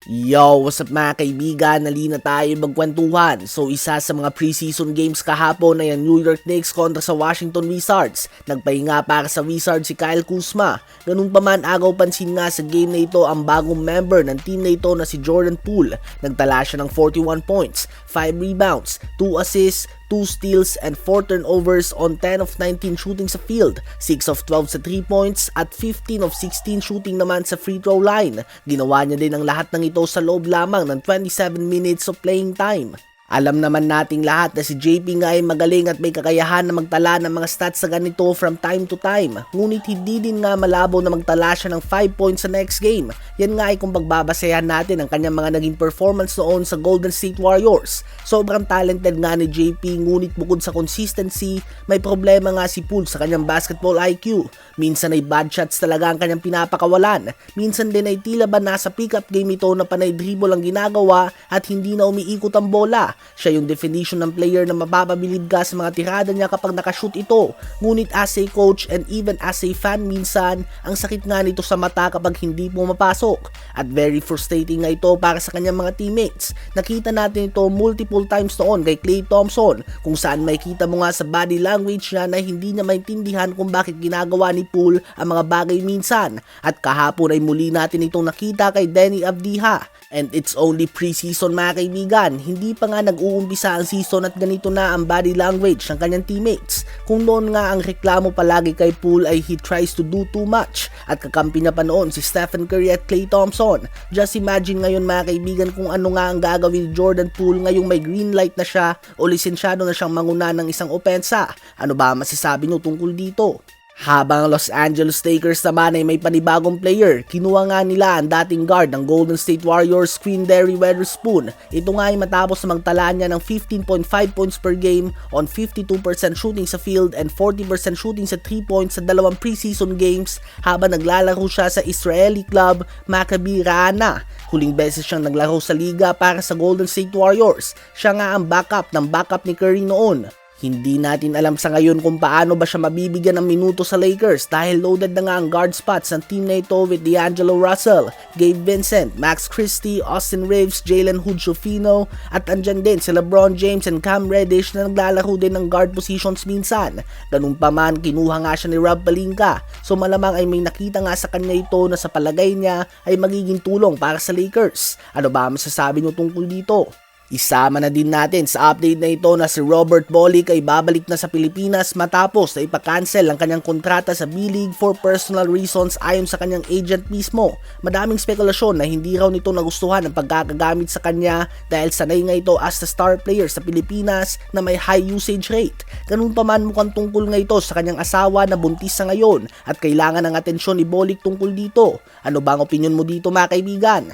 Yo, what's up mga kaibigan? Nalina tayo magkwentuhan. So isa sa mga preseason games kahapon ay ang New York Knicks kontra sa Washington Wizards. Nagpahinga para sa Wizards si Kyle Kuzma. Ganun pa man, agaw pansin nga sa game na ito ang bagong member ng team na ito na si Jordan Poole. Nagtala siya ng 41 points, 5 rebounds, 2 assists, 2 steals and 4 turnovers on 10 of 19 shooting sa field, 6 of 12 sa 3 points at 15 of 16 shooting naman sa free throw line. Ginawa niya din ang lahat ng ito sa loob lamang ng 27 minutes of playing time. Alam naman nating lahat na si JP nga ay magaling at may kakayahan na magtala ng mga stats sa ganito from time to time. Ngunit hindi din nga malabo na magtala siya ng 5 points sa next game. Yan nga ay kung pagbabasehan natin ang kanyang mga naging performance noon sa Golden State Warriors. Sobrang talented nga ni JP, ngunit bukod sa consistency, may problema nga si Poole sa kanyang basketball IQ. Minsan ay bad shots talaga ang kanyang pinapakawalan. Minsan din ay tila ba nasa pick-up game ito na panay dribble ang ginagawa at hindi na umiikot ang bola. Siya yung definition ng player na mapapabilib ka sa mga tirada niya kapag nakashoot ito. Ngunit as a coach and even as a fan minsan, ang sakit nga nito sa mata kapag hindi pumapasok. At very frustrating nga ito para sa kanyang mga teammates. Nakita natin ito multiple times noon kay Klay Thompson, kung saan makita mo nga sa body language niya na hindi niya maintindihan kung bakit ginagawa ni Poole ang mga bagay minsan. At kahapon ay muli natin itong nakita kay Deni Avdija. And it's only preseason mga kaibigan, hindi pa nga nag-uumpisa ang season at ganito na ang body language ng kanyang teammates. Kung noon nga ang reklamo palagi kay Poole ay he tries to do too much at kakampi na pa noon si Stephen Curry at Klay Thompson. Just imagine ngayon mga kaibigan kung ano nga ang gagawin ni Jordan Poole ngayong may green light na siya o lisensyado na siyang manguna ng isang opensa. Ano ba masasabi nyo tungkol dito? Habang Los Angeles Lakers naman ay may panibagong player, kinuha nga nila ang dating guard ng Golden State Warriors Quinndary Weatherspoon. Ito nga ay matapos na magtala niya ng 15.5 points per game on 52% shooting sa field and 40% shooting sa 3 points sa dalawang preseason games habang naglalaro siya sa Israeli club Maccabi Ra'ana. Huling beses siyang naglaro sa liga para sa Golden State Warriors. Siya nga ang backup ng backup ni Curry noon. Hindi natin alam sa ngayon kung paano ba siya mabibigyan ng minuto sa Lakers dahil loaded na nga ang guard spots ng team na ito with D'Angelo Russell, Gabe Vincent, Max Christie, Austin Reeves, Jalen Hood-Schifino at andyan din si LeBron James and Cam Reddish na naglalaro din ng guard positions minsan. Ganun pa man, kinuha nga siya ni Rob Pelinka, so malamang ay may nakita nga sa kanya ito na sa palagay niya ay magiging tulong para sa Lakers. Ano ba masasabi niyo tungkol dito? Isama na din natin sa update na ito na si Robert Bolick ay babalik na sa Pilipinas matapos na ipakancel ang kanyang kontrata sa B-League for personal reasons ayon sa kanyang agent mismo. Madaming spekulasyon na hindi raw nito nagustuhan ang pagkakagamit sa kanya dahil sanay nga ito as the star player sa Pilipinas na may high usage rate. Ganun pa man, mukhang tungkol nga ito sa kanyang asawa na buntis sa ngayon at kailangan ng atensyon ni Bolick tungkol dito. Ano ba ang opinion mo dito mga kaibigan?